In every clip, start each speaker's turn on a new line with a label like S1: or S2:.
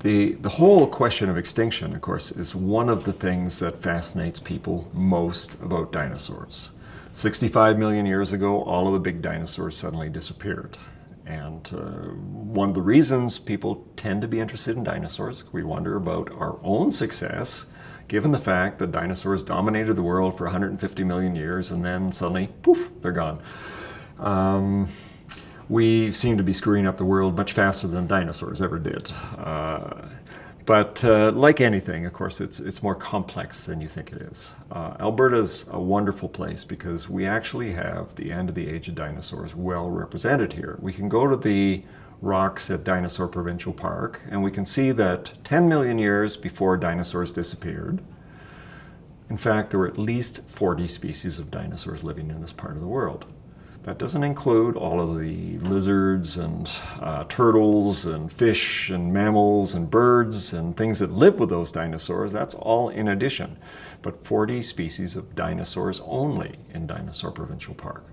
S1: The whole question of extinction, of course, is one of the things that fascinates people most about dinosaurs. 65 million years ago, all of the big dinosaurs suddenly disappeared. And one of the reasons people tend to be interested in dinosaurs, we wonder about our own success, given the fact that dinosaurs dominated the world for 150 million years and then suddenly, poof, they're gone. We seem to be screwing up the world much faster than dinosaurs ever did. But like anything, of course, it's more complex than you think it is. Alberta's a wonderful place because we actually have the end of the age of dinosaurs well represented here. We can go to the rocks at Dinosaur Provincial Park and we can see that 10 million years before dinosaurs disappeared, in fact, there were at least 40 species of dinosaurs living in this part of the world. That doesn't include all of the lizards and turtles and fish and mammals and birds and things that live with those dinosaurs. That's all in addition. But 40 species of dinosaurs only in Dinosaur Provincial Park.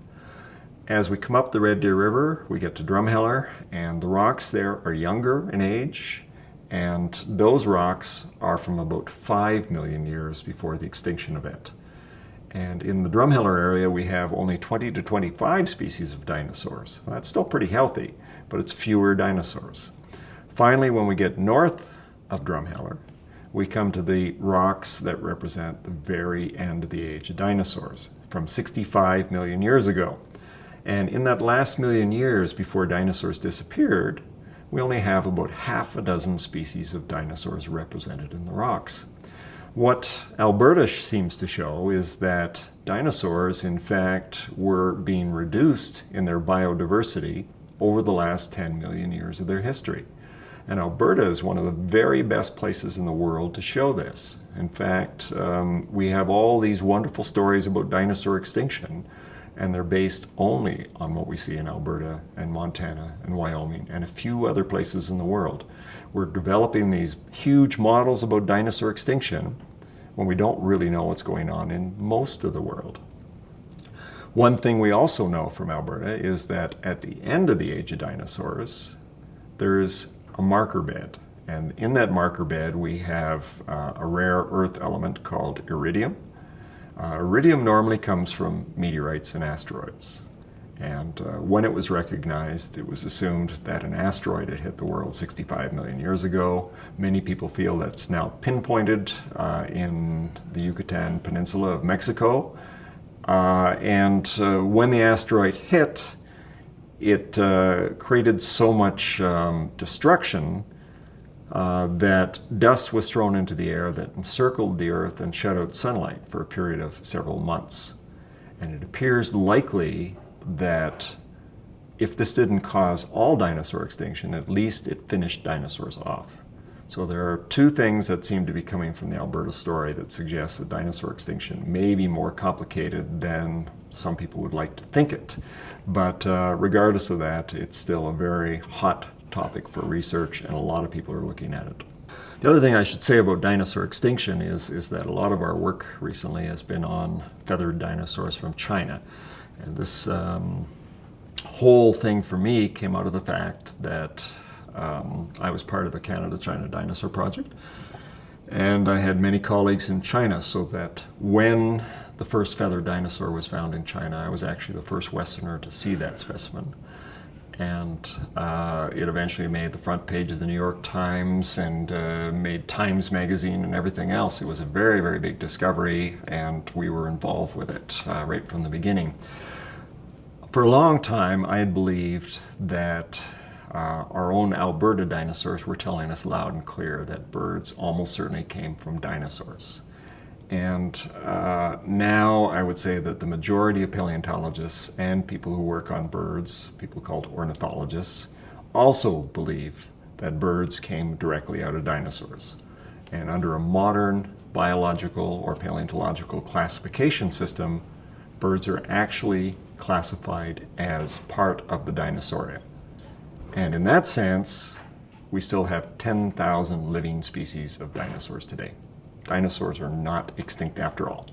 S1: As we come up the Red Deer River, we get to Drumheller, and the rocks there are younger in age, and those rocks are from about 5 million years before the extinction event. And in the Drumheller area, we have only 20 to 25 species of dinosaurs. That's still pretty healthy, but it's fewer dinosaurs. Finally, when we get north of Drumheller, we come to the rocks that represent the very end of the age of dinosaurs, from 65 million years ago. And in that last million years before dinosaurs disappeared, we only have about half a dozen species of dinosaurs represented in the rocks. What Alberta seems to show is that dinosaurs, in fact, were being reduced in their biodiversity over the last 10 million years of their history. And Alberta is one of the very best places in the world to show this. In fact, we have all these wonderful stories about dinosaur extinction, and they're based only on what we see in Alberta and Montana and Wyoming and a few other places in the world. We're developing these huge models about dinosaur extinction when we don't really know what's going on in most of the world. One thing we also know from Alberta is that at the end of the age of dinosaurs, there's a marker bed. And in that marker bed, we have a rare earth element called iridium. Iridium normally comes from meteorites and asteroids. And when it was recognized, it was assumed that an asteroid had hit the world 65 million years ago. Many people feel that's now pinpointed in the Yucatan Peninsula of Mexico. When the asteroid hit, it created so much destruction that dust was thrown into the air that encircled the Earth and shut out sunlight for a period of several months. And it appears likely that if this didn't cause all dinosaur extinction, at least it finished dinosaurs off. So there are two things that seem to be coming from the Alberta story that suggest that dinosaur extinction may be more complicated than some people would like to think it. But regardless of that, it's still a very hot topic for research, and a lot of people are looking at it. The other thing I should say about dinosaur extinction is that a lot of our work recently has been on feathered dinosaurs from China. And this whole thing for me came out of the fact that I was part of the Canada-China Dinosaur Project. And I had many colleagues in China, so that when the first feathered dinosaur was found in China, I was actually the first Westerner to see that specimen. And it eventually made the front page of the New York Times and made Times Magazine and everything else. It was a very, very big discovery, and we were involved with it right from the beginning. For a long time, I had believed that our own Alberta dinosaurs were telling us loud and clear that birds almost certainly came from dinosaurs. And now I would say that the majority of paleontologists and people who work on birds, people called ornithologists, also believe that birds came directly out of dinosaurs. And under a modern biological or paleontological classification system, birds are actually classified as part of the Dinosauria. And in that sense, we still have 10,000 living species of dinosaurs today. Dinosaurs are not extinct after all.